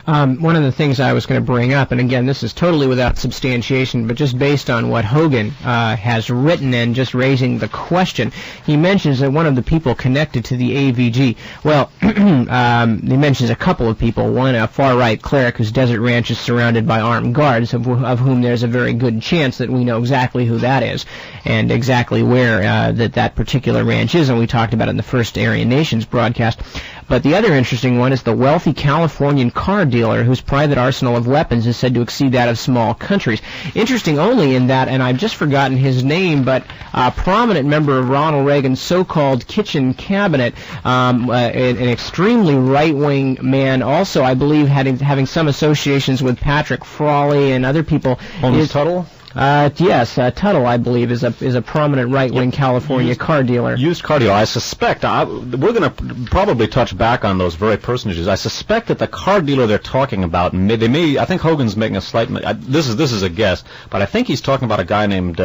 One of the things I was going to bring up, and again, this is totally without substantiation, but just based on what Hogan has written and just raising the question, he mentions that one of the people connected to the AVG, well, he mentions a couple of people. One, a far-right cleric whose desert ranch is surrounded by armed guards, of whom there's a very good chance that we know exactly who that is and exactly where that particular ranch is, and we talked about it in the first Aryan Nations broadcast. But the other interesting one is the wealthy Californian car dealer whose private arsenal of weapons is said to exceed that of small countries. Interesting only in that, and I've just forgotten his name, but a prominent member of Ronald Reagan's so-called kitchen cabinet, an extremely right-wing man, also, I believe, having some associations with Patrick Frawley and other people. Holmes Tuttle? Yes, Tuttle, I believe, is a prominent right-wing California car dealer. Used car dealer. I suspect we're going to probably touch back on those very personages. I suspect that the car dealer they're talking about, I think Hogan's making a slight. This is a guess, but I think he's talking about a guy named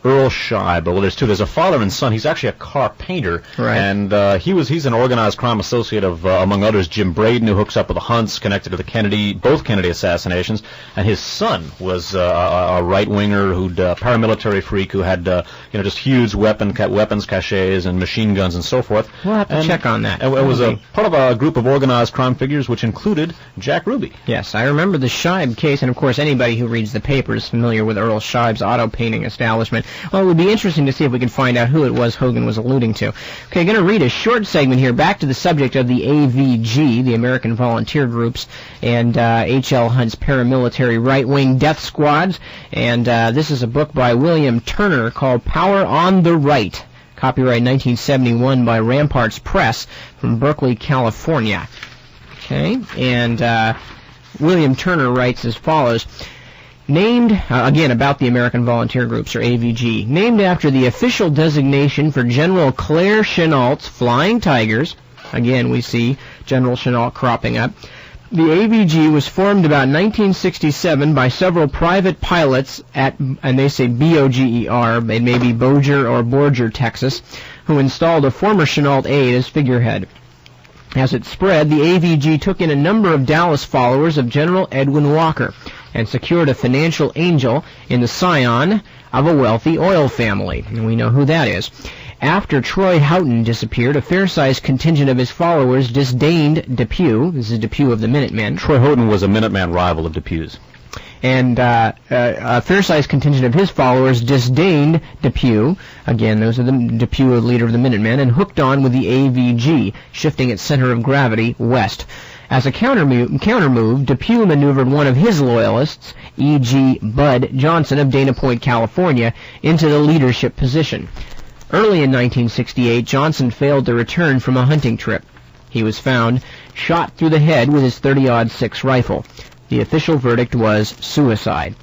Earl Scheib. Well, there's two. There's a father and son. He's actually a car painter, right. And he's an organized crime associate of, among others, Jim Braden, who hooks up with the Hunts, connected to the both Kennedy assassinations. And his son was a right-winger, paramilitary freak who had just huge weapons caches and machine guns and so forth. We'll have to check on that. It was a part of a group of organized crime figures, which included Jack Ruby. Yes, I remember the Scheib case, and of course anybody who reads the paper is familiar with Earl Scheib's auto painting establishment. Well, it would be interesting to see if we can find out who it was Hogan was alluding to. Okay, going to read a short segment here back to the subject of the AVG, the American Volunteer Groups, and H.L. Hunt's paramilitary right-wing death squads. And this is a book by William Turner called Power on the Right, copyright 1971 by Ramparts Press from Berkeley, California. Okay, and William Turner writes as follows. Named, again, about the American Volunteer Groups, or AVG, named after the official designation for General Claire Chennault's Flying Tigers, again, we see General Chennault cropping up, the AVG was formed about 1967 by several private pilots at, and they say B-O-G-E-R, it may be Bossier or Borger, Texas, who installed a former Chennault aide as figurehead. As it spread, the AVG took in a number of Dallas followers of General Edwin Walker and secured a financial angel in the scion of a wealthy oil family. And we know who that is. After Troy Houghton disappeared, a fair-sized contingent of his followers disdained Depew. This is Depew of the Minutemen. Troy Houghton was a Minuteman rival of Depew's. And a fair-sized contingent of his followers disdained Depew. Again, those are Depew, the leader of the Minutemen, and hooked on with the AVG, shifting its center of gravity west. As a counter-move, Depew maneuvered one of his loyalists, E.G. Bud Johnson of Dana Point, California, into the leadership position. Early in 1968, Johnson failed to return from a hunting trip. He was found shot through the head with his .30-06 rifle. The official verdict was suicide.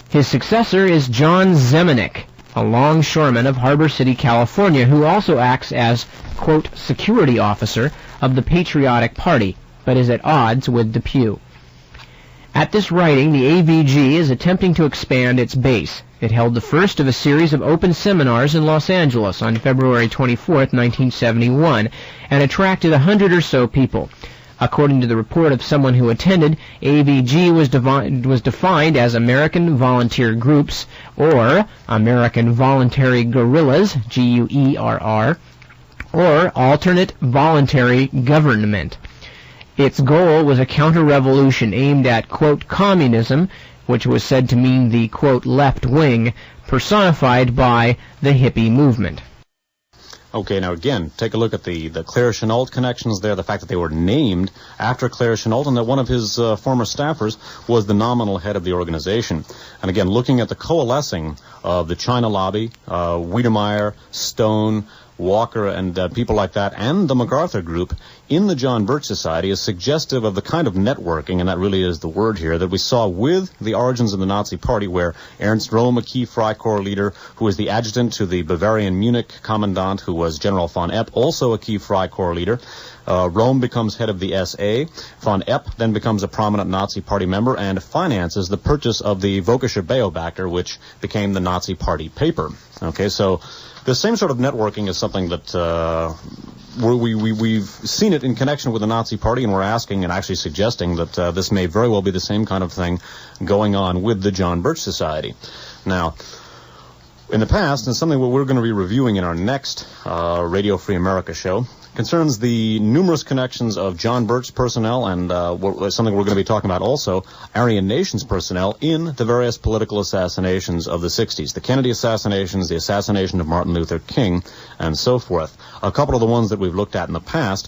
His successor is John Zemenick, a longshoreman of Harbor City, California, who also acts as, quote, security officer of the Patriotic Party, but is at odds with Depew. At this writing, the AVG is attempting to expand its base. It held the first of a series of open seminars in Los Angeles on February 24, 1971, and attracted 100 or so people. According to the report of someone who attended, AVG was defined as American Volunteer Groups, or American Voluntary Guerrillas, G-U-E-R-R, or Alternate Voluntary Government. Its goal was a counter-revolution aimed at, quote, communism, which was said to mean the, quote, left wing, personified by the hippie movement. Okay, now again, take a look at the Claire Chennault connections there, the fact that they were named after Claire Chennault, and that one of his former staffers was the nominal head of the organization. And again, looking at the coalescing of the China Lobby, Wiedemeyer, Stone, Walker, and people like that, and the MacArthur Group in the John Birch Society is suggestive of the kind of networking, and that really is the word here, that we saw with the origins of the Nazi Party, where Ernst Röhm, a key Freikorps leader, who was the adjutant to the Bavarian Munich commandant, who was General von Epp, also a key Freikorps leader. Röhm becomes head of the SA. Von Epp then becomes a prominent Nazi Party member and finances the purchase of the Völkischer Beobachter, which became the Nazi Party paper. Okay, so the same sort of networking is something that we've seen it in connection with the Nazi Party, and we're asking and actually suggesting that this may very well be the same kind of thing going on with the John Birch Society. Now, in the past, and something we're going to be reviewing in our next Radio Free America show, concerns the numerous connections of John Birch personnel and something we're going to be talking about also, Aryan Nations personnel in the various political assassinations of the 60s. The Kennedy assassinations, the assassination of Martin Luther King, and so forth. A couple of the ones that we've looked at in the past,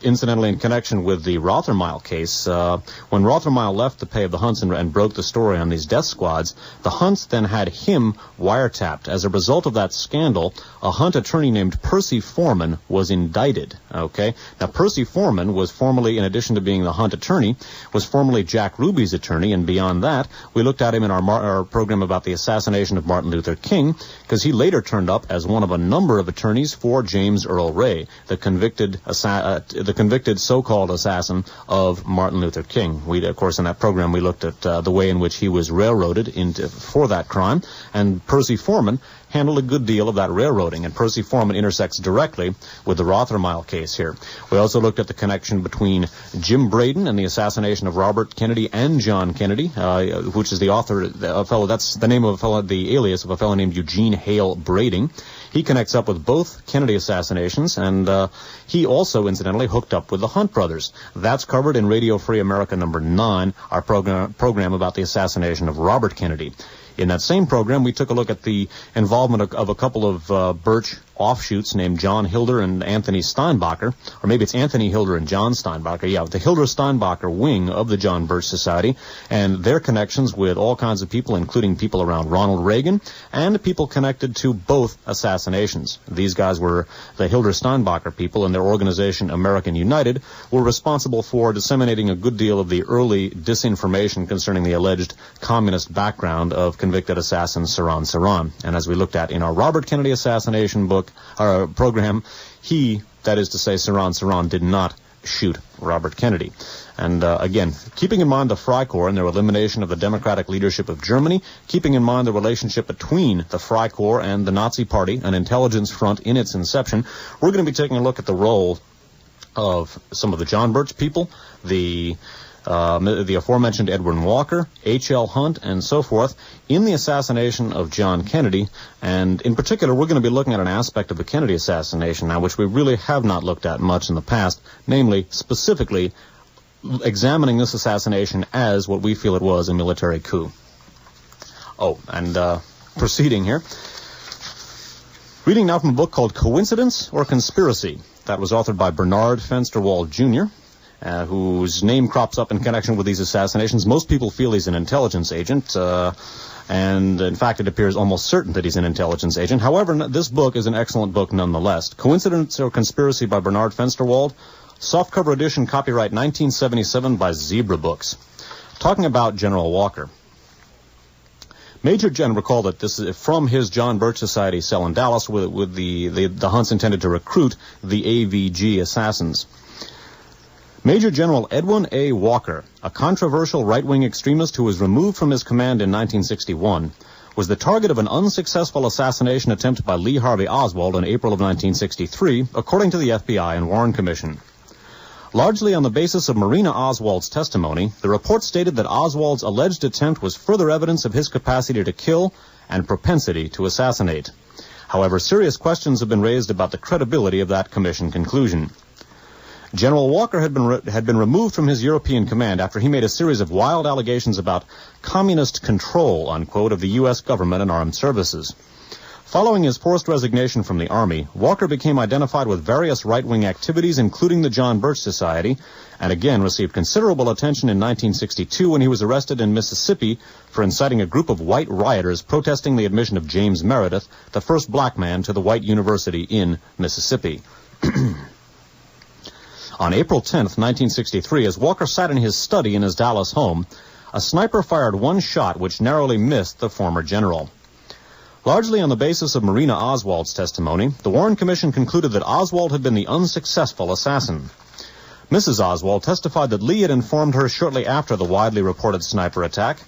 incidentally in connection with the Rothermile case, when Rothermile left the pay of the Hunts and broke the story on these death squads, the Hunts then had him wiretapped. As a result of that scandal, a Hunt attorney named Percy Foreman was indicted. Okay. Now, Percy Foreman was formerly, in addition to being the Hunt attorney, was formerly Jack Ruby's attorney, and beyond that, we looked at him in our program about the assassination of Martin Luther King, because he later turned up as one of a number of attorneys for James Earl Ray, the convicted so-called assassin of Martin Luther King. We, of course, in that program, we looked at the way in which he was railroaded for that crime, and Percy Foreman handled a good deal of that railroading, and Percy Foreman intersects directly with the Rothermile case here. We also looked at the connection between Jim Braden and the assassination of Robert Kennedy and John Kennedy, which is the author, a fellow, that's the name of a fellow, the alias of a fellow named Eugene Hale Brading. He connects up with both Kennedy assassinations, and he also, incidentally, hooked up with the Hunt brothers. That's covered in Radio Free America number 9, our program about the assassination of Robert Kennedy. In that same program, we took a look at the involvement of a couple of Birch offshoots named John Hilder and Anthony Steinbacher, or maybe it's Anthony Hilder and John Steinbacher, yeah, the Hilder-Steinbacher wing of the John Birch Society, and their connections with all kinds of people, including people around Ronald Reagan, and people connected to both assassinations. These guys were the Hilder-Steinbacher people, and their organization, American United, were responsible for disseminating a good deal of the early disinformation concerning the alleged communist background of convicted assassin Saran Saran. And as we looked at in our Robert Kennedy assassination program, he, that is to say Saran Saran, did not shoot Robert Kennedy. And again, keeping in mind the Freikorps and their elimination of the democratic leadership of Germany, keeping in mind the relationship between the Freikorps and the Nazi Party, an intelligence front in its inception, we're going to be taking a look at the role of some of the John Birch people, the aforementioned Edwin Walker, H.L. Hunt, and so forth, in the assassination of John Kennedy. And in particular, we're going to be looking at an aspect of the Kennedy assassination now, which we really have not looked at much in the past, namely, specifically, examining this assassination as what we feel it was, a military coup. Oh, and proceeding here. Reading now from a book called Coincidence or Conspiracy. That was authored by Bernard Fensterwald, Jr., whose name crops up in connection with these assassinations. Most people feel he's an intelligence agent, and in fact it appears almost certain that he's an intelligence agent. However, this book is an excellent book nonetheless. Coincidence or Conspiracy by Bernard Fensterwald, softcover edition, copyright 1977 by Zebra Books. Talking about General Walker. Major General, recall that this is from his John Birch Society cell in Dallas, with the Hunts intended to recruit the AVG assassins. Major General Edwin A. Walker, a controversial right-wing extremist who was removed from his command in 1961, was the target of an unsuccessful assassination attempt by Lee Harvey Oswald in April of 1963, according to the FBI and Warren Commission. Largely on the basis of Marina Oswald's testimony, the report stated that Oswald's alleged attempt was further evidence of his capacity to kill and propensity to assassinate. However, serious questions have been raised about the credibility of that commission conclusion. General Walker had been removed from his European command after he made a series of wild allegations about communist control, unquote, of the U.S. government and armed services. Following his forced resignation from the Army, Walker became identified with various right-wing activities, including the John Birch Society, and again received considerable attention in 1962 when he was arrested in Mississippi for inciting a group of white rioters protesting the admission of James Meredith, the first black man to the white university in Mississippi. On April 10, 1963, as Walker sat in his study in his Dallas home, a sniper fired one shot which narrowly missed the former general. Largely on the basis of Marina Oswald's testimony, the Warren Commission concluded that Oswald had been the unsuccessful assassin. Mrs. Oswald testified that Lee had informed her shortly after the widely reported sniper attack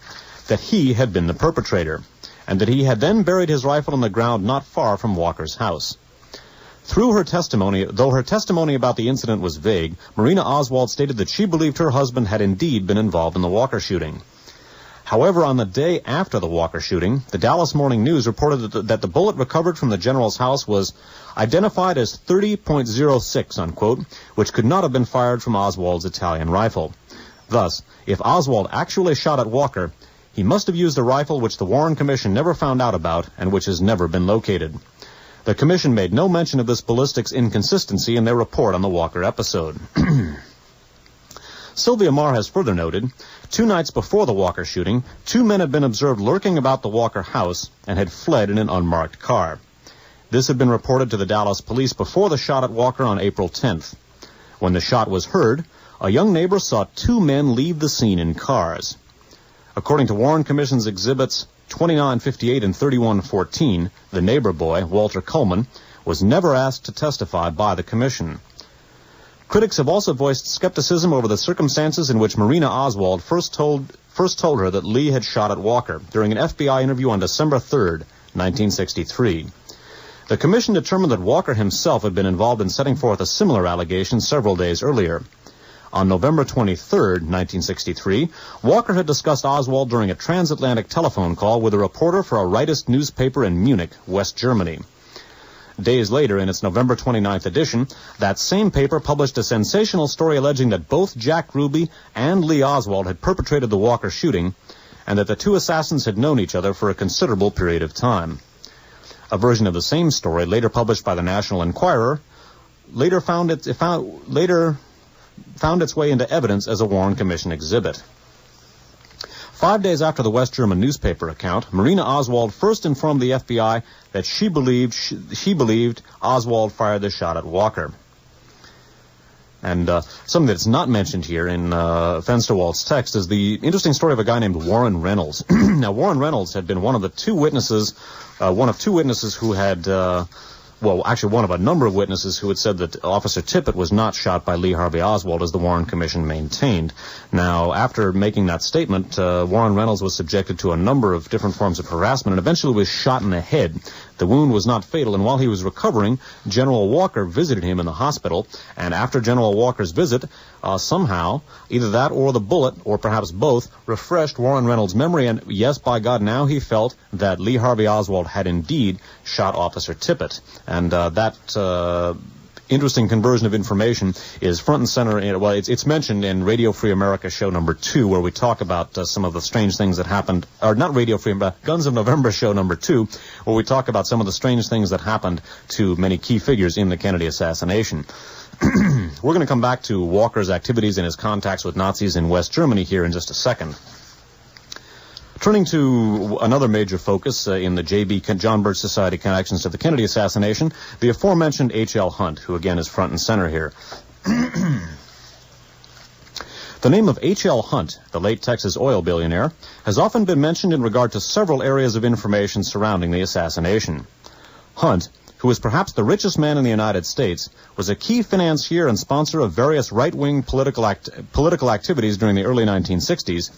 that he had been the perpetrator, and that he had then buried his rifle in the ground not far from Walker's house. Though her testimony about the incident was vague, Marina Oswald stated that she believed her husband had indeed been involved in the Walker shooting. However, on the day after the Walker shooting, the Dallas Morning News reported that the bullet recovered from the general's house was identified as .30.06, unquote, which could not have been fired from Oswald's Italian rifle. Thus, if Oswald actually shot at Walker, he must have used a rifle which the Warren Commission never found out about and which has never been located. The Commission made no mention of this ballistics inconsistency in their report on the Walker episode. Sylvia Marr has further noted, 2 nights before the Walker shooting, 2 men had been observed lurking about the Walker house and had fled in an unmarked car. This had been reported to the Dallas police before the shot at Walker on April 10th. When the shot was heard, a young neighbor saw 2 men leave the scene in cars. According to Warren Commission's exhibits 2958 and 3114, the neighbor boy, Walter Coleman, was never asked to testify by the Commission. Critics have also voiced skepticism over the circumstances in which Marina Oswald first told her that Lee had shot at Walker during an FBI interview on December 3rd, 1963. The Commission determined that Walker himself had been involved in setting forth a similar allegation several days earlier. On November 23rd, 1963, Walker had discussed Oswald during a transatlantic telephone call with a reporter for a rightist newspaper in Munich, West Germany. Days later, in its November 29th edition, that same paper published a sensational story alleging that both Jack Ruby and Lee Oswald had perpetrated the Walker shooting, and that the 2 assassins had known each other for a considerable period of time. A version of the same story, later published by the National Enquirer, later found its way into evidence as a Warren Commission exhibit. 5 days after the West German newspaper account, Marina Oswald first informed the FBI that she believed Oswald fired the shot at Walker. And something that's not mentioned here in Fensterwald's text is the interesting story of a guy named Warren Reynolds. Now, Warren Reynolds had been one of 2 witnesses who had... one of a number of witnesses who had said that Officer Tippit was not shot by Lee Harvey Oswald, as the Warren Commission maintained. Now, after making that statement, Warren Reynolds was subjected to a number of different forms of harassment and eventually was shot in the head. The wound was not fatal, and while he was recovering, General Walker visited him in the hospital, and after General Walker's visit, somehow, either that or the bullet, or perhaps both, refreshed Warren Reynolds' memory, and yes, by God, now he felt that Lee Harvey Oswald had indeed shot Officer Tippit. And that interesting conversion of information is front and center. It's mentioned in Radio Free America show number 2, where we talk about some of the strange things that happened, or not Radio Free, but Guns of November show number 2, where we talk about some of the strange things that happened to many key figures in the Kennedy assassination. We're going to come back to Walker's activities and his contacts with Nazis in West Germany here in just a second. Turning to another major focus in the John Birch Society connections to the Kennedy assassination, the aforementioned H.L. Hunt, who again is front and center here. The name of H.L. Hunt, the late Texas oil billionaire, has often been mentioned in regard to several areas of information surrounding the assassination. Hunt, who was perhaps the richest man in the United States, was a key financier and sponsor of various right-wing political activities during the early 1960s,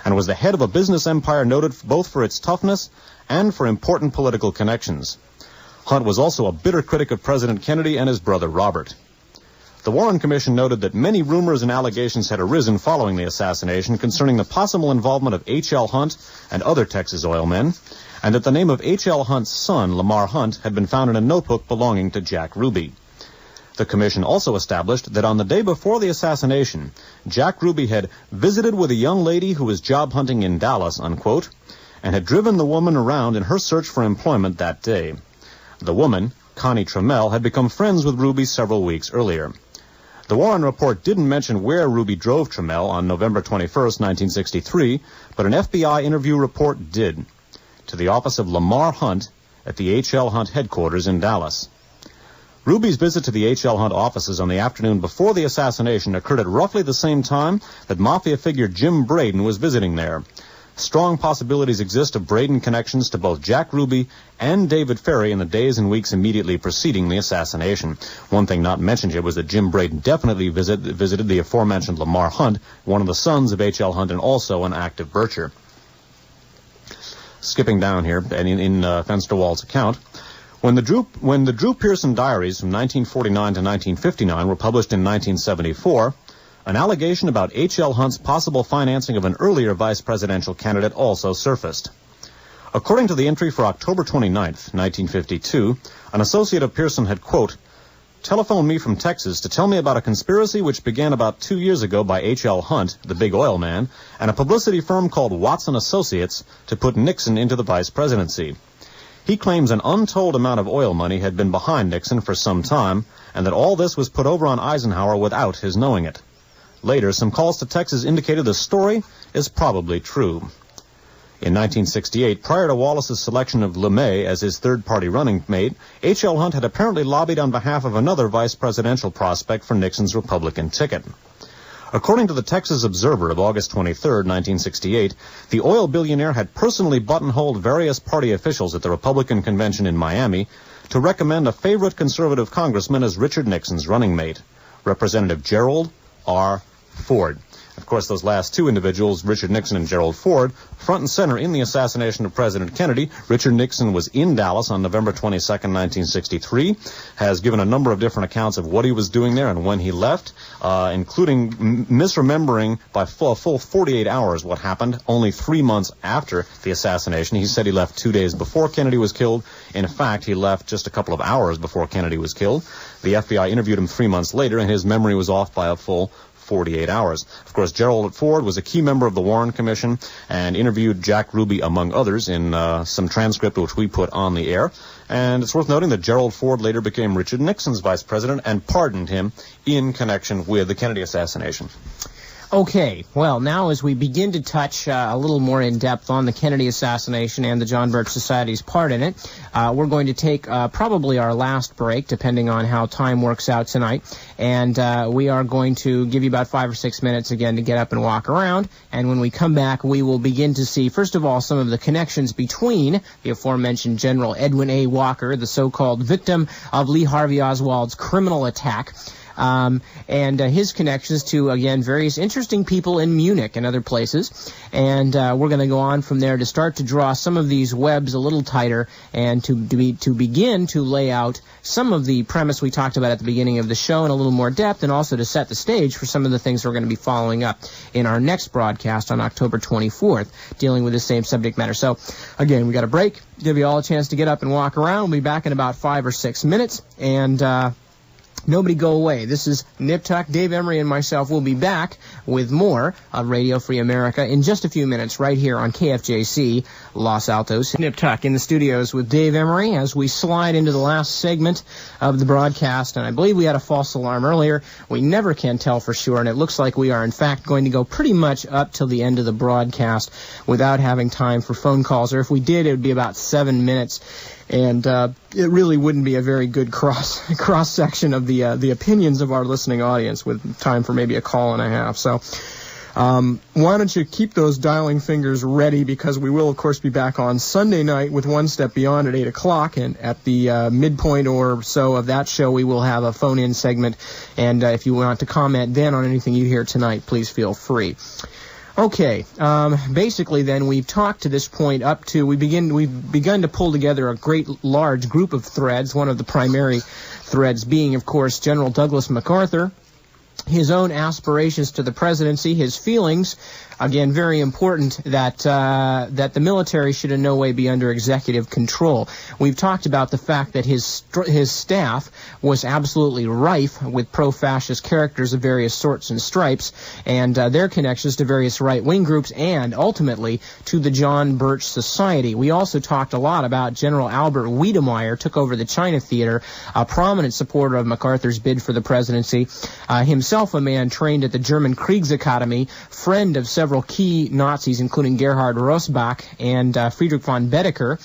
and was the head of a business empire noted both for its toughness and for important political connections. Hunt was also a bitter critic of President Kennedy and his brother Robert. The Warren Commission noted that many rumors and allegations had arisen following the assassination concerning the possible involvement of H.L. Hunt and other Texas oil men, and that the name of H.L. Hunt's son, Lamar Hunt, had been found in a notebook belonging to Jack Ruby. The Commission also established that on the day before the assassination, Jack Ruby had visited with a young lady who was job hunting in Dallas, unquote, and had driven the woman around in her search for employment that day. The woman, Connie Trammell, had become friends with Ruby several weeks earlier. The Warren report didn't mention where Ruby drove Trammell on November 21st, 1963, but an FBI interview report did, to the office of Lamar Hunt at the H.L. Hunt headquarters in Dallas. Ruby's visit to the H.L. Hunt offices on the afternoon before the assassination occurred at roughly the same time that Mafia figure Jim Braden was visiting there. Strong possibilities exist of Braden connections to both Jack Ruby and David Ferry in the days and weeks immediately preceding the assassination. One thing not mentioned here was that Jim Braden definitely visited the aforementioned Lamar Hunt, one of the sons of H.L. Hunt and also an active Bircher. Skipping down here, and in Fensterwald's account, When the Drew Pearson diaries from 1949 to 1959 were published in 1974, an allegation about H.L. Hunt's possible financing of an earlier vice presidential candidate also surfaced. According to the entry for October 29th, 1952, an associate of Pearson had, quote, telephoned me from Texas to tell me about a conspiracy which began about 2 years ago by H.L. Hunt, the big oil man, and a publicity firm called Watson Associates to put Nixon into the vice presidency. He claims an untold amount of oil money had been behind Nixon for some time, and that all this was put over on Eisenhower without his knowing it. Later, some calls to Texas indicated the story is probably true. In 1968, prior to Wallace's selection of LeMay as his third-party running mate, H.L. Hunt had apparently lobbied on behalf of another vice presidential prospect for Nixon's Republican ticket. According to the Texas Observer of August 23, 1968, the oil billionaire had personally buttonholed various party officials at the Republican convention in Miami to recommend a favorite conservative congressman as Richard Nixon's running mate, Representative Gerald R. Ford. Of course, those last two individuals, Richard Nixon and Gerald Ford, front and center in the assassination of President Kennedy. Richard Nixon was in Dallas on November 22, 1963, has given a number of different accounts of what he was doing there and when he left, including misremembering by full 48 hours what happened only 3 months after the assassination. He said he left 2 days before Kennedy was killed. In fact, he left just a couple of hours before Kennedy was killed. The FBI interviewed him 3 months later, and his memory was off by a full 48 hours. Of course, Gerald Ford was a key member of the Warren Commission and interviewed Jack Ruby, among others, in some transcript which we put on the air. And it's worth noting that Gerald Ford later became Richard Nixon's vice president and pardoned him in connection with the Kennedy assassination. Okay, well, now as we begin to touch a little more in depth on the Kennedy assassination and the John Birch Society's part in it, we're going to take probably our last break, depending on how time works out tonight. And we are going to give you about 5 or 6 minutes again to get up and walk around. And when we come back, we will begin to see, first of all, some of the connections between the aforementioned General Edwin A. Walker, the so-called victim of Lee Harvey Oswald's criminal attack, and his connections to, again, various interesting people in Munich and other places. And we're going to go on from there to start to draw some of these webs a little tighter and to begin to lay out some of the premise we talked about at the beginning of the show in a little more depth, and also to set the stage for some of the things we're going to be following up in our next broadcast on October 24th, dealing with the same subject matter. So, again, we got a break, give you all a chance to get up and walk around. We'll be back in about 5 or 6 minutes, and nobody go away. This is Nip Tuck. Dave Emory and myself will be back with more of Radio Free America in just a few minutes right here on KFJC Los Altos. Nip Tuck in the studios with Dave Emory as we slide into the last segment of the broadcast. And I believe we had a false alarm earlier. We never can tell for sure, and it looks like we are in fact going to go pretty much up till the end of the broadcast without having time for phone calls. Or if we did, it would be about 7 minutes. And it really wouldn't be a very good cross section of the opinions of our listening audience, with time for maybe a call and a half. So why don't you keep those dialing fingers ready, because we will, of course, be back on Sunday night with One Step Beyond at 8 o'clock. And at the midpoint or so of that show, we will have a phone-in segment. And if you want to comment then on anything you hear tonight, please feel free. Okay, basically then we've talked to this point up to, we've begun to pull together a great large group of threads, one of the primary threads being, of course, General Douglas MacArthur, his own aspirations to the presidency, his feelings, again, very important, that the military should in no way be under executive control. We've talked about the fact that his staff was absolutely rife with pro-fascist characters of various sorts and stripes, and their connections to various right-wing groups, and ultimately to the John Birch Society. We also talked a lot about General Albert Wiedemeyer, took over the China Theater, a prominent supporter of MacArthur's bid for the presidency, himself a man trained at the German Kriegsakademie, friend of several key Nazis, including Gerhard Rosbach and Friedrich von Bedecker.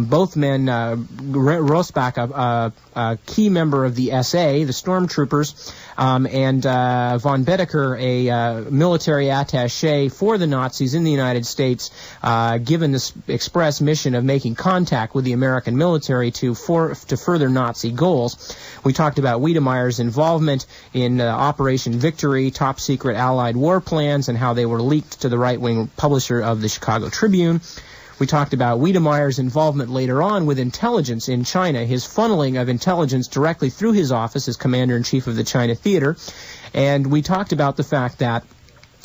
Both men, Rosbach, a key member of the SA, the stormtroopers, and von Bedecker, a military attaché for the Nazis in the United States, given this express mission of making contact with the American military to further Nazi goals. We talked about Wiedemeyer's involvement in Operation Victory, top-secret Allied war plans, and how they were leaked to the right-wing publisher of the Chicago Tribune. We talked about Wiedemeyer's involvement later on with intelligence in China, his funneling of intelligence directly through his office as Commander-in-Chief of the China Theater. And we talked about the fact that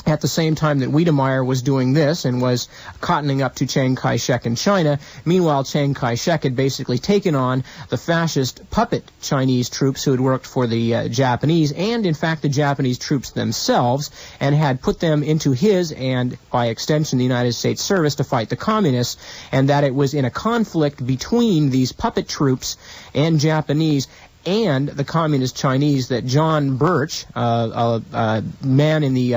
at the same time that Wiedemeyer was doing this and was cottoning up to Chiang Kai-shek in China, meanwhile Chiang Kai-shek had basically taken on the fascist puppet Chinese troops who had worked for the Japanese and, in fact, the Japanese troops themselves, and had put them into his and, by extension, the United States service to fight the communists, and that it was in a conflict between these puppet troops and Japanese and the communist Chinese that John Birch, a man in the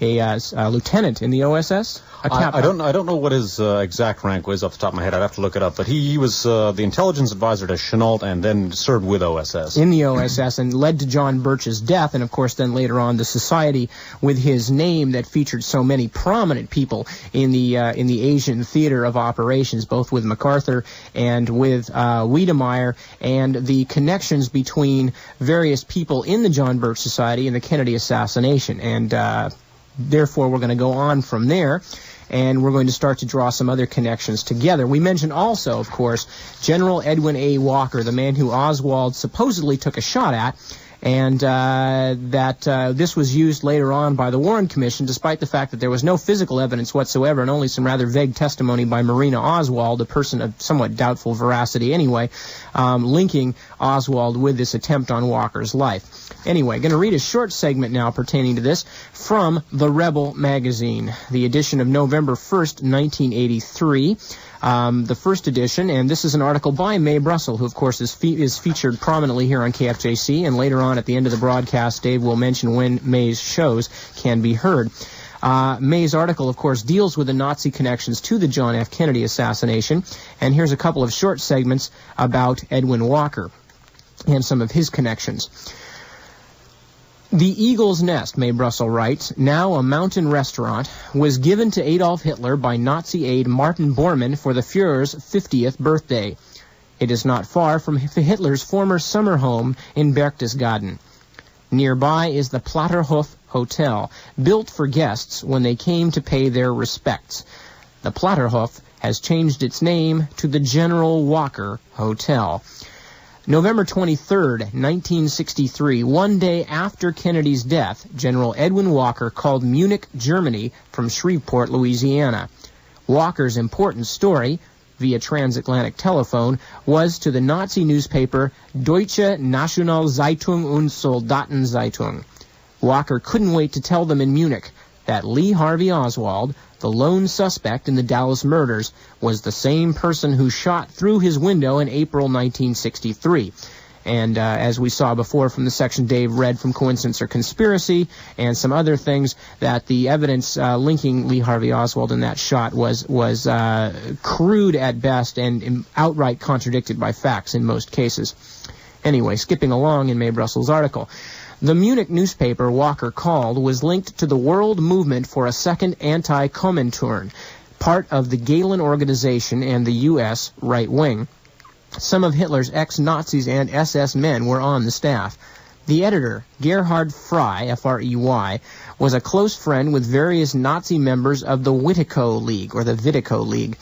a lieutenant in the OSS. I don't know what his exact rank was off the top of my head. I'd have to look it up. But he was the intelligence advisor to Chenault and then served with OSS. In the OSS, and led to John Birch's death, and of course then later on the society with his name that featured so many prominent people in the Asian theater of operations, both with MacArthur and with Wiedemeyer, and the connections between various people in the John Birch Society and the Kennedy assassination. And therefore, we're going to go on from there, and we're going to start to draw some other connections together. We mentioned also, of course, General Edwin A. Walker, the man who Oswald supposedly took a shot at, and that this was used later on by the Warren Commission, despite the fact that there was no physical evidence whatsoever and only some rather vague testimony by Marina Oswald, a person of somewhat doubtful veracity anyway, linking Oswald with this attempt on Walker's life. Anyway, going to read a short segment now pertaining to this from The Rebel magazine, the edition of November 1st, 1983. The first edition, and this is an article by Mae Brussel, who, of course, is featured prominently here on KFJC, and later on at the end of the broadcast, Dave will mention when Mae's shows can be heard. Mae's article, of course, deals with the Nazi connections to the John F. Kennedy assassination, and here's a couple of short segments about Edwin Walker and some of his connections. The Eagle's Nest, Mae Brussel writes, now a mountain restaurant, was given to Adolf Hitler by Nazi aide Martin Bormann for the Führer's 50th birthday. It is not far from Hitler's former summer home in Berchtesgaden. Nearby is the Platterhof Hotel, built for guests when they came to pay their respects. The Platterhof has changed its name to the General Walker Hotel. November 23rd, 1963, one day after Kennedy's death, General Edwin Walker called Munich, Germany, from Shreveport, Louisiana. Walker's important story, via transatlantic telephone, was to the Nazi newspaper Deutsche Nationalzeitung und Soldatenzeitung. Walker couldn't wait to tell them in Munich that Lee Harvey Oswald, the lone suspect in the Dallas murders, was the same person who shot through his window in April 1963. And as we saw before from the section Dave read from Coincidence or Conspiracy and some other things, that the evidence linking Lee Harvey Oswald in that shot was crude at best and outright contradicted by facts in most cases. Anyway, skipping along in Mae Brussel's article. The Munich newspaper Walker called was linked to the World Movement for a Second Anti-Komintern, part of the Galen Organization and the U.S. right wing. Some of Hitler's ex-Nazis and SS men were on the staff. The editor, Gerhard Frey, F-R-E-Y, was a close friend with various Nazi members of the Witiko League, or the Witiko League,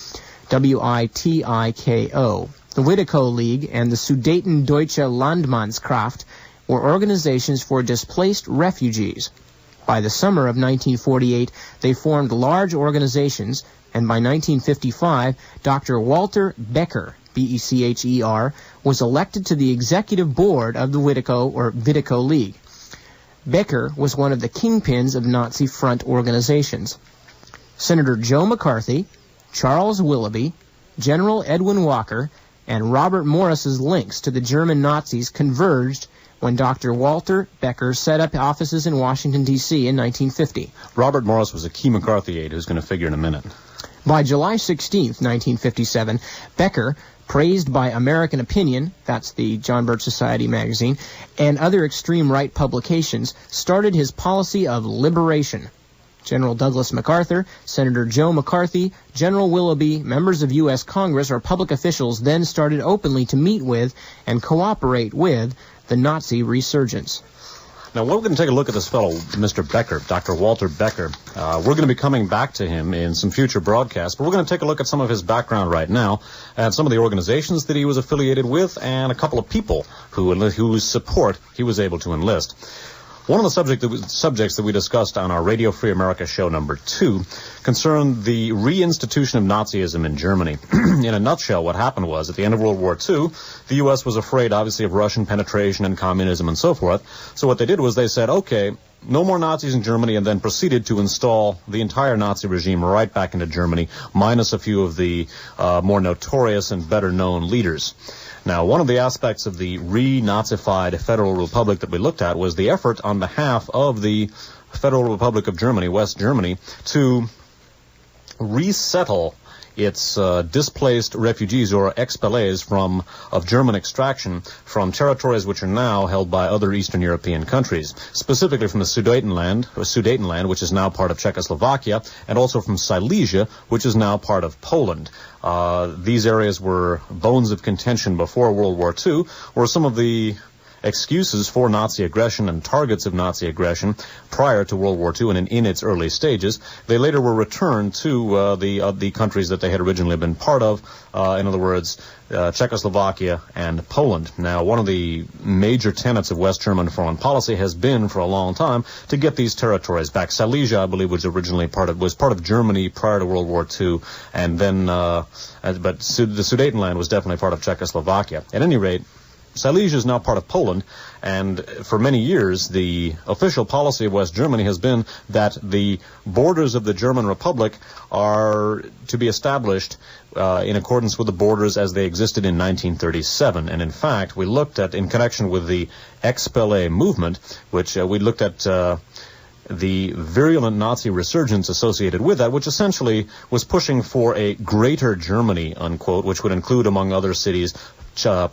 W-I-T-I-K-O. The Witiko League and the Sudeten Deutsche Landmannskraft were organizations for displaced refugees. By the summer of 1948, they formed large organizations, and by 1955, Dr. Walter Becker, B-E-C-H-E-R, was elected to the executive board of the Witiko League. Becker was one of the kingpins of Nazi front organizations. Senator Joe McCarthy, Charles Willoughby, General Edwin Walker, and Robert Morris's links to the German Nazis converged when Dr. Walter Becker set up offices in Washington, D.C. in 1950. Robert Morris was a key McCarthy aide who's going to figure in a minute. By July 16th, 1957, Becker, praised by American Opinion, that's the John Birch Society magazine, and other extreme right publications, started his policy of liberation. General Douglas MacArthur, Senator Joe McCarthy, General Willoughby, members of U.S. Congress, or public officials then started openly to meet with and cooperate with the Nazi resurgence. Now, we're going to take a look at this fellow, Mr. Becker, Dr. Walter Becker. We're going to be coming back to him in some future broadcasts, but we're going to take a look at some of his background right now and some of the organizations that he was affiliated with and a couple of people whose support he was able to enlist. One of the subjects that we discussed on our Radio Free America show number 2 concerned the reinstitution of Nazism in Germany. In a nutshell, what happened was, at the end of World War II, the U.S. was afraid, obviously, of Russian penetration and communism and so forth. So what they did was they said, okay, no more Nazis in Germany, and then proceeded to install the entire Nazi regime right back into Germany, minus a few of the more notorious and better-known leaders. Now, one of the aspects of the re-Nazified Federal Republic that we looked at was the effort on behalf of the Federal Republic of Germany, West Germany, to resettle its displaced refugees or expellees of German extraction from territories which are now held by other Eastern European countries, specifically from the Sudetenland, which is now part of Czechoslovakia, and also from Silesia, which is now part of Poland. These areas were bones of contention before World War II, were some of the excuses for Nazi aggression and targets of Nazi aggression prior to World War II and in its early stages. They later were returned to the countries that they had originally been part of, in other words, Czechoslovakia and Poland. Now, one of the major tenets of West German foreign policy has been for a long time to get these territories back. Silesia, I believe, was originally part of Germany prior to World War II, and then but the Sudetenland was definitely part of Czechoslovakia. At any rate, Silesia is now part of Poland, and for many years the official policy of West Germany has been that the borders of the German Republic are to be established in accordance with the borders as they existed in 1937. And in fact, we looked at, in connection with the expelle movement, which we looked at the virulent Nazi resurgence associated with that, which essentially was pushing for a greater Germany, unquote, which would include, among other cities,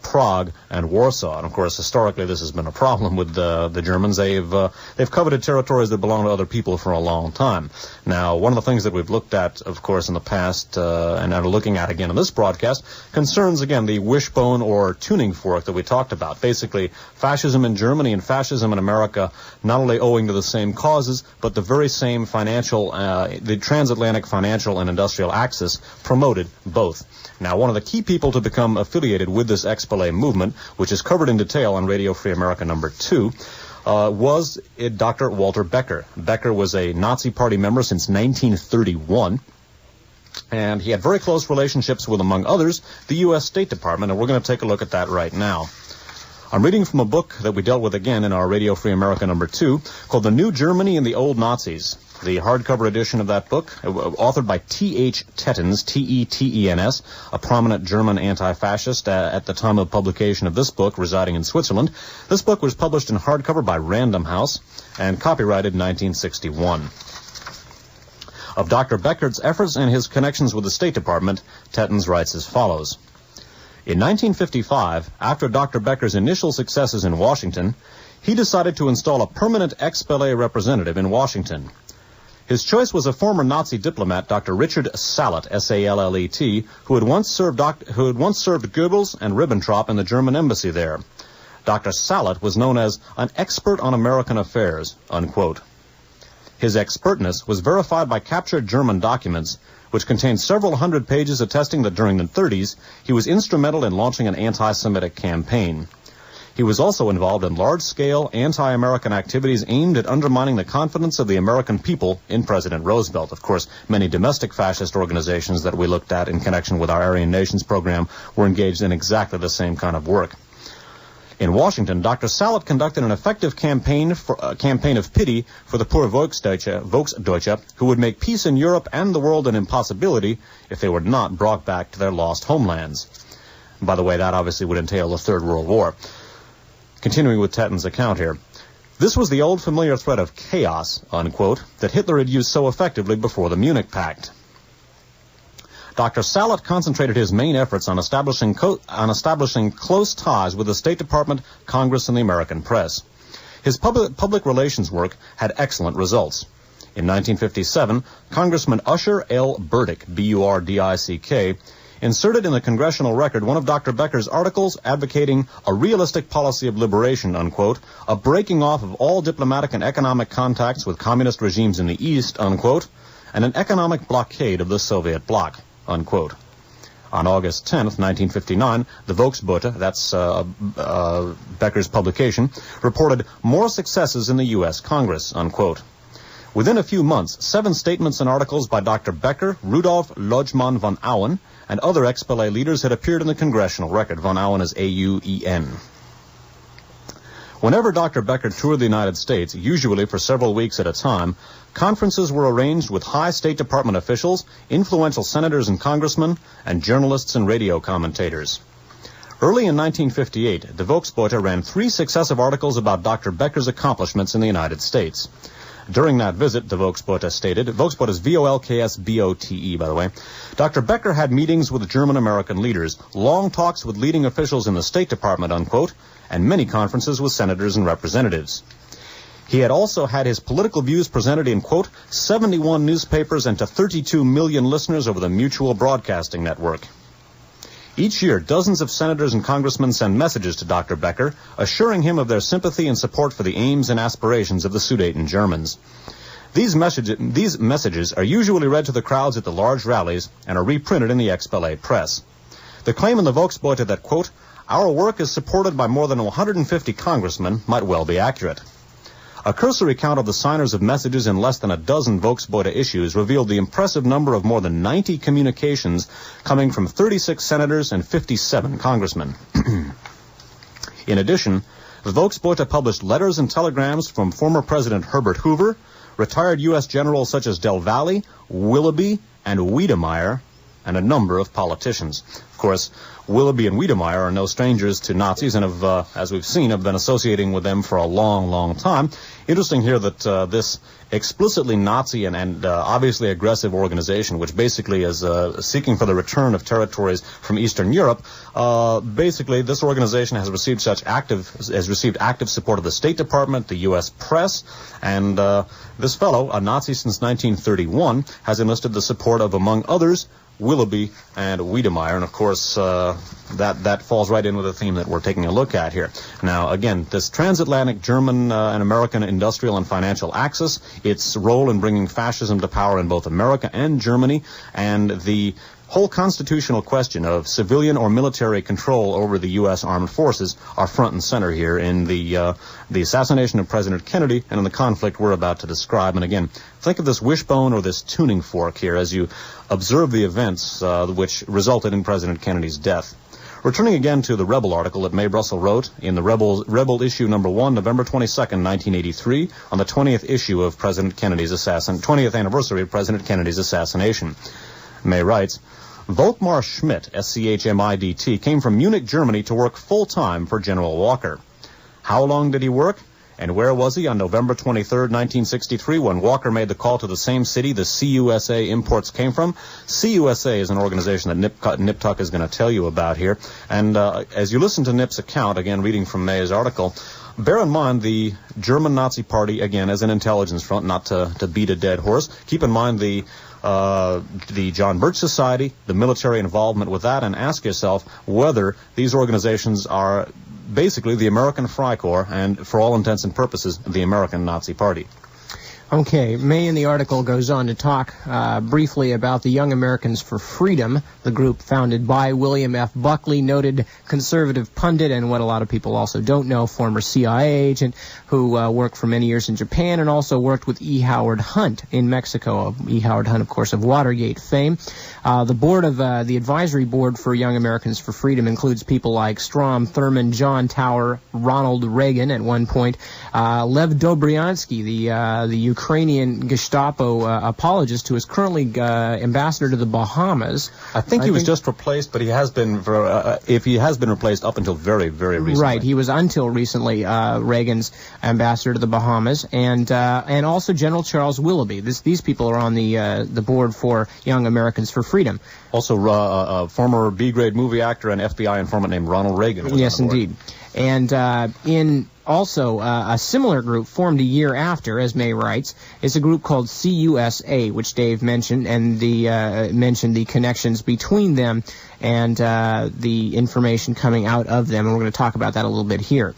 Prague and Warsaw. And of course, historically, this has been a problem with the Germans. They've coveted territories that belong to other people for a long time. Now, one of the things that we've looked at, of course, in the past and are looking at again in this broadcast concerns, again, the wishbone or tuning fork that we talked about. Basically, fascism in Germany and fascism in America, not only owing to the same causes, but the very same the transatlantic financial and industrial axis promoted both. Now, one of the key people to become affiliated with this expelle movement, which is covered in detail on Radio Free America number 2, was Dr. Walter Becker. Becker was a Nazi Party member since 1931, and he had very close relationships with, among others, the U.S. State Department, and we're going to take a look at that right now. I'm reading from a book that we dealt with again in our Radio Free America number 2 called The New Germany and the Old Nazis. The hardcover edition of that book, authored by T.H. Tettens, T-E-T-E-N-S, a prominent German anti-fascist at the time of publication of this book, residing in Switzerland. This book was published in hardcover by Random House and copyrighted in 1961. Of Dr. Becker's efforts and his connections with the State Department, Tettens writes as follows. In 1955, after Dr. Becker's initial successes in Washington, he decided to install a permanent expelle representative in Washington. His choice was a former Nazi diplomat, Dr. Richard Sallet, S-A-L-L-E-T, who had once served Goebbels and Ribbentrop in the German embassy there. Dr. Sallet was known as an expert on American affairs, unquote. His expertness was verified by captured German documents, which contained several hundred pages attesting that during the 30s, he was instrumental in launching an anti-Semitic campaign. He was also involved in large-scale anti-American activities aimed at undermining the confidence of the American people in President Roosevelt. Of course, many domestic fascist organizations that we looked at in connection with our Aryan Nations program were engaged in exactly the same kind of work. In Washington, Dr. Sallet conducted an effective campaign of pity for the poor Volksdeutsche, who would make peace in Europe and the world an impossibility if they were not brought back to their lost homelands. By the way, that obviously would entail the Third World War. Continuing with Tettens' account here. This was the old familiar threat of chaos, unquote, that Hitler had used so effectively before the Munich Pact. Dr. Sallet concentrated his main efforts on establishing close ties with the State Department, Congress, and the American press. His public relations work had excellent results. In 1957, Congressman Usher L. Burdick, B-U-R-D-I-C-K, inserted in the Congressional Record one of Dr. Becker's articles advocating a realistic policy of liberation, unquote, a breaking off of all diplomatic and economic contacts with communist regimes in the East, unquote, and an economic blockade of the Soviet bloc, unquote. On August 10th, 1959, the Volksbote, that's Becker's publication, reported more successes in the U.S. Congress, unquote. Within a few months, 7 statements and articles by Dr. Becker, Rudolf Lodgman von Auen, and other ex-Palais leaders had appeared in the Congressional Record. Von Auen is A-U-E-N. Whenever Dr. Becker toured the United States, usually for several weeks at a time, conferences were arranged with high State Department officials, influential senators and congressmen, and journalists and radio commentators. Early in 1958, the Volksbote ran 3 successive articles about Dr. Becker's accomplishments in the United States. During that visit, the Volksbote stated, Volksbote is V-O-L-K-S-B-O-T-E, by the way, Dr. Becker had meetings with German-American leaders, long talks with leading officials in the State Department, unquote, and many conferences with senators and representatives. He had also had his political views presented in, quote, 71 newspapers and to 32 million listeners over the Mutual Broadcasting Network. Each year, dozens of senators and congressmen send messages to Dr. Becker, assuring him of their sympathy and support for the aims and aspirations of the Sudeten Germans. These messages are usually read to the crowds at the large rallies and are reprinted in the ex-Palais press. The claim in the Volksbote that, quote, our work is supported by more than 150 congressmen might well be accurate. A cursory count of the signers of messages in less than a dozen Volksbote issues revealed the impressive number of more than 90 communications coming from 36 senators and 57 congressmen. In addition, the Volksbote published letters and telegrams from former President Herbert Hoover, retired U.S. generals such as Del Valle, Willoughby, and Wiedemeyer, and a number of politicians. Of course, Willoughby and Wiedemeyer are no strangers to Nazis and have, as we've seen, have been associating with them for a long, long time. Interesting here that this explicitly Nazi and obviously aggressive organization, which basically is seeking for the return of territories from Eastern Europe, basically this organization has received active support of the State Department, the U.S. press, and this fellow, a Nazi since 1931, has enlisted the support of, among others, Willoughby and Wiedemeyer, and of course that falls right in with the theme that we're taking a look at here. Now, again, this transatlantic German and American industrial and financial axis, its role in bringing fascism to power in both America and Germany, and the whole constitutional question of civilian or military control over the U.S. armed forces are front and center here in the assassination of President Kennedy and in the conflict we're about to describe. And again, think of this wishbone or this tuning fork here as you observe the events which resulted in President Kennedy's death. Returning again to the Rebel article that Mae Brussel wrote in the Rebel issue number 1, November 22nd, 1983, on the 20th issue of President Kennedy's 20th anniversary of President Kennedy's assassination. May writes, Volkmar Schmidt, S-C-H-M-I-D-T, came from Munich, Germany to work full-time for General Walker. How long did he work? And where was he on November 23rd, 1963, when Walker made the call to the same city the CUSA imports came from? CUSA is an organization that Nip Tuck is going to tell you about here. And as you listen to Nip's account, again, reading from May's article, bear in mind the German Nazi Party, again, as an intelligence front, not to beat a dead horse. Keep in mind the John Birch Society, the military involvement with that, and ask yourself whether these organizations are basically the American Freikorps and, for all intents and purposes, the American Nazi Party. Okay, May in the article goes on to talk briefly about the Young Americans for Freedom, the group founded by William F. Buckley, noted conservative pundit, and what a lot of people also don't know, former CIA agent who worked for many years in Japan and also worked with E. Howard Hunt in Mexico. E. Howard Hunt, of course, of Watergate fame. The board of the advisory board for Young Americans for Freedom includes people like Strom Thurmond, John Tower, Ronald Reagan at one point, Lev Dobryansky, the Ukrainian Gestapo apologist who is currently ambassador to the Bahamas. I think he was just replaced, but he has been, if he has been replaced up until very, very recently. Right, he was until recently Reagan's ambassador to the Bahamas, and also General Charles Willoughby. These people are on the board for Young Americans for Freedom. Also, a former B-grade movie actor and FBI informant named Ronald Reagan. Yes, indeed. And in also a similar group formed a year after, as May writes, is a group called CUSA, which Dave mentioned, and mentioned the connections between them and the information coming out of them, and we're going to talk about that a little bit here.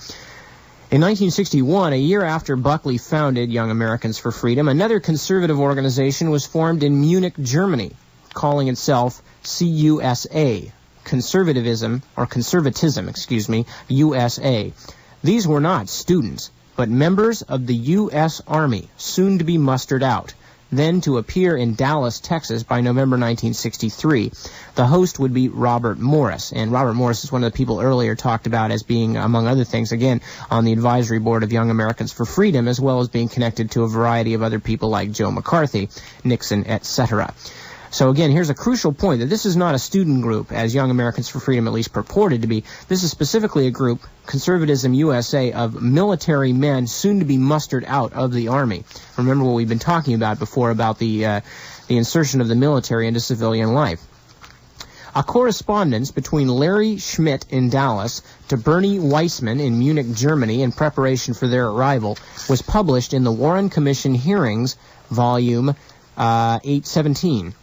In 1961, a year after Buckley founded Young Americans for Freedom, another conservative organization was formed in Munich, Germany, calling itself CUSA, Conservatism, USA. These were not students, but members of the U.S. Army, soon to be mustered out, then to appear in Dallas, Texas by November 1963. The host would be Robert Morris, and Robert Morris is one of the people earlier talked about as being, among other things, again, on the advisory board of Young Americans for Freedom, as well as being connected to a variety of other people like Joe McCarthy, Nixon, etc. So again, here's a crucial point, that this is not a student group, as Young Americans for Freedom at least purported to be. This is specifically a group, Conservatism USA, of military men soon to be mustered out of the Army. Remember what we've been talking about before about the insertion of the military into civilian life. A correspondence between Larry Schmidt in Dallas to Bernie Weissman in Munich, Germany, in preparation for their arrival, was published in the Warren Commission Hearings, Volume 817.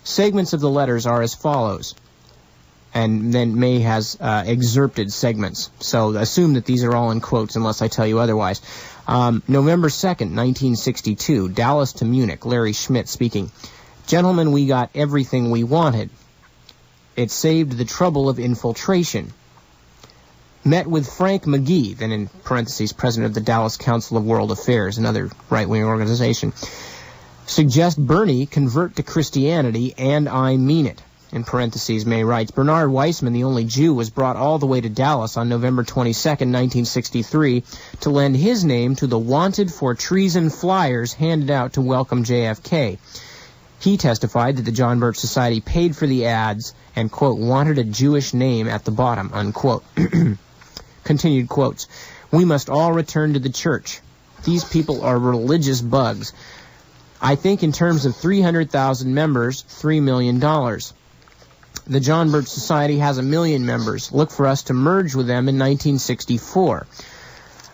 Segments of the letters are as follows, and then May has excerpted segments, so assume that these are all in quotes unless I tell you otherwise. November 2nd, 1962, Dallas to Munich, Larry Schmidt speaking. Gentlemen, we got everything we wanted. It saved the trouble of infiltration. Met with Frank McGee, then in parentheses, president of the Dallas Council of World Affairs, another right-wing organization. Suggest Bernie convert to Christianity, and I mean it. In parentheses, May writes, Bernard Weissman, the only Jew, was brought all the way to Dallas on November 22nd, 1963, to lend his name to the wanted for treason flyers handed out to welcome JFK. He testified that the John Birch Society paid for the ads and, quote, wanted a Jewish name at the bottom, unquote. Continued quotes. We must all return to the church. These people are religious bugs. I think in terms of 300,000 members, $3 million. The John Birch Society has 1 million members. Look for us to merge with them in 1964.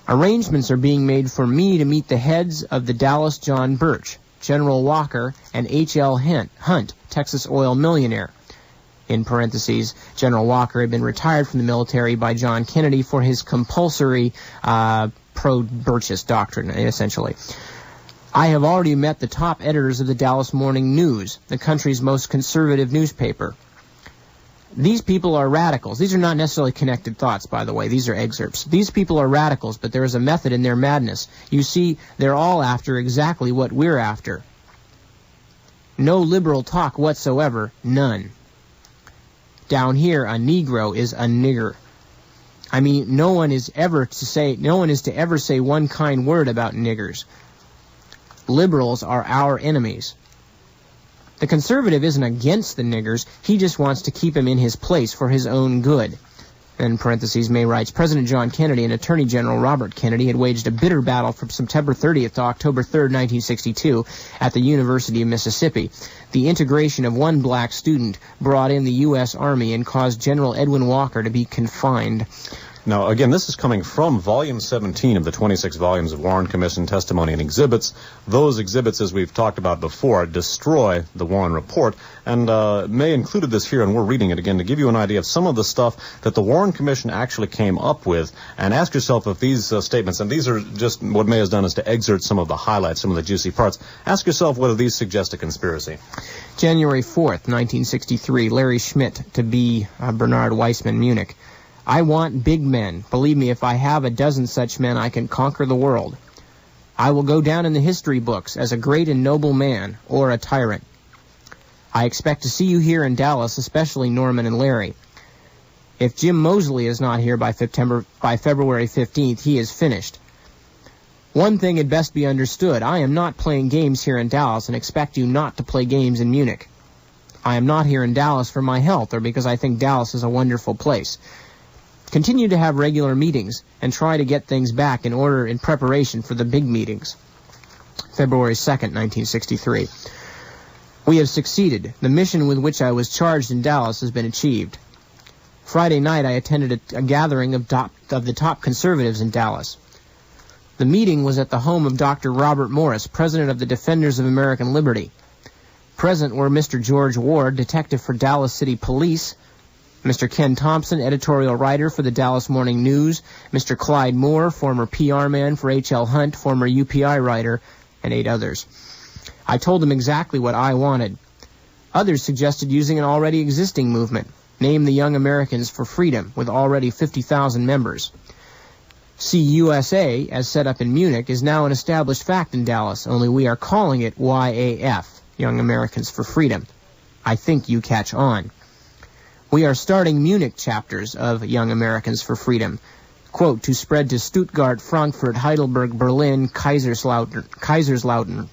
Arrangements are being made for me to meet the heads of the Dallas John Birch, General Walker, and H.L. Hunt, Texas oil millionaire. In parentheses, General Walker had been retired from the military by John Kennedy for his compulsory pro-Birchist doctrine, essentially. I have already met the top editors of the Dallas Morning News, the country's most conservative newspaper. These people are radicals. These are not necessarily connected thoughts, by the way. These are excerpts. These people are radicals, but there is a method in their madness. You see, they're all after exactly what we're after. No liberal talk whatsoever. None. Down here, a Negro is a nigger. I mean, no one is to ever say one kind word about niggers. Liberals are our enemies. The conservative isn't against the niggers. He just wants to keep him in his place for his own good. In parentheses, May writes, President John Kennedy and Attorney General Robert Kennedy had waged a bitter battle from September 30th to October 3rd, 1962 at the University of Mississippi. The integration of one black student brought in the U.S. Army and caused General Edwin Walker to be confined. Now, again, this is coming from Volume 17 of the 26 volumes of Warren Commission testimony and exhibits. Those exhibits, as we've talked about before, destroy the Warren Report. And May included this here, and we're reading it again to give you an idea of some of the stuff that the Warren Commission actually came up with. And ask yourself if these statements, and these are just what May has done is to excerpt some of the highlights, some of the juicy parts. Ask yourself whether these suggest a conspiracy. January 4th, 1963, Larry Schmidt to be Bernard Weissman, Munich. I want big men. Believe me, if I have a dozen such men, I can conquer the world. I will go down in the history books as a great and noble man, or a tyrant. I expect to see you here in Dallas, especially Norman and Larry. If Jim Mosley is not here by February 15th, he is finished. One thing had best be understood. I am not playing games here in Dallas and expect you not to play games in Munich. I am not here in Dallas for my health or because I think Dallas is a wonderful place. Continue to have regular meetings and try to get things back in order in preparation for the big meetings. February 2nd, 1963. We have succeeded. The mission with which I was charged in Dallas has been achieved. Friday night, I attended a gathering of the top conservatives in Dallas. The meeting was at the home of Dr. Robert Morris, president of the Defenders of American Liberty. Present were Mr. George Ward, detective for Dallas City Police, Mr. Ken Thompson, editorial writer for the Dallas Morning News, Mr. Clyde Moore, former PR man for H.L. Hunt, former UPI writer, and 8 others. I told them exactly what I wanted. Others suggested using an already existing movement, name the Young Americans for Freedom, with already 50,000 members. CUSA, as set up in Munich, is now an established fact in Dallas, only we are calling it YAF, Young Americans for Freedom. I think you catch on. We are starting Munich chapters of Young Americans for Freedom, quote, to spread to Stuttgart, Frankfurt, Heidelberg, Berlin, Kaiserslautern.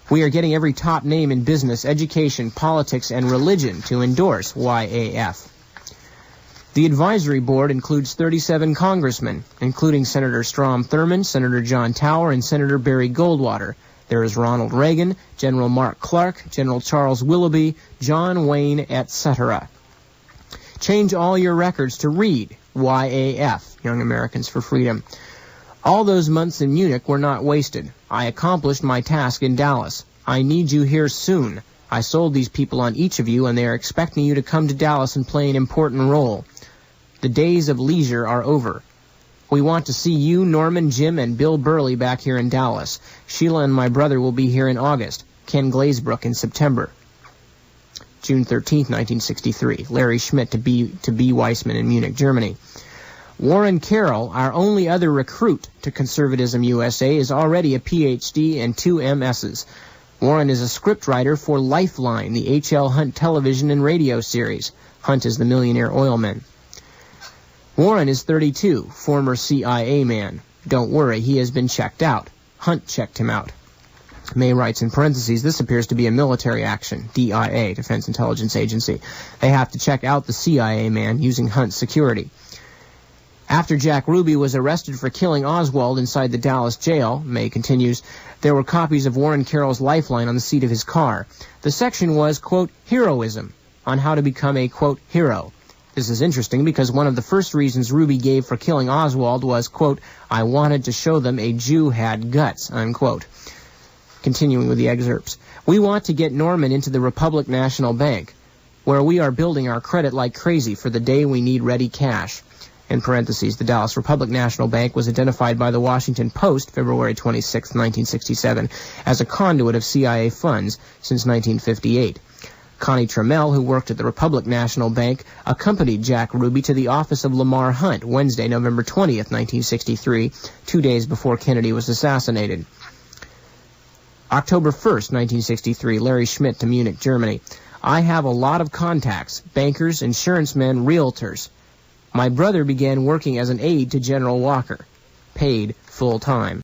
We are getting every top name in business, education, politics, and religion to endorse YAF. The advisory board includes 37 congressmen, including Senator Strom Thurmond, Senator John Tower, and Senator Barry Goldwater. There is Ronald Reagan, General Mark Clark, General Charles Willoughby, John Wayne, etc. Change all your records to read YAF, Young Americans for Freedom. All those months in Munich were not wasted. I accomplished my task in Dallas. I need you here soon. I sold these people on each of you, and they are expecting you to come to Dallas and play an important role. The days of leisure are over. We want to see you, Norman, Jim, and Bill Burley back here in Dallas. Sheila and my brother will be here in August. Ken Glazebrook in September. June 13, 1963. Larry Schmidt to B. Weissman in Munich, Germany. Warren Carroll, our only other recruit to Conservatism USA, is already a Ph.D. and 2 M.S.s. Warren is a scriptwriter for Lifeline, the H.L. Hunt television and radio series. Hunt is the millionaire oilman. Warren is 32, former CIA man. Don't worry, he has been checked out. Hunt checked him out. May writes in parentheses, this appears to be a military action, DIA, Defense Intelligence Agency. They have to check out the CIA man using Hunt's security. After Jack Ruby was arrested for killing Oswald inside the Dallas jail, May continues, there were copies of Warren Carroll's Lifeline on the seat of his car. The section was, quote, heroism, on how to become a, quote, hero. This is interesting because one of the first reasons Ruby gave for killing Oswald was, quote, I wanted to show them a Jew had guts, unquote. Continuing with the excerpts. We want to get Norman into the Republic National Bank, where we are building our credit like crazy for the day we need ready cash. In parentheses, the Dallas Republic National Bank was identified by the Washington Post, February 26, 1967, as a conduit of CIA funds since 1958. Connie Trammell, who worked at the Republic National Bank, accompanied Jack Ruby to the office of Lamar Hunt Wednesday, November 20th, 1963, 2 days before Kennedy was assassinated. October 1st, 1963, Larry Schmidt to Munich, Germany. I have a lot of contacts, bankers, insurance men, realtors. My brother began working as an aide to General Walker, paid full-time.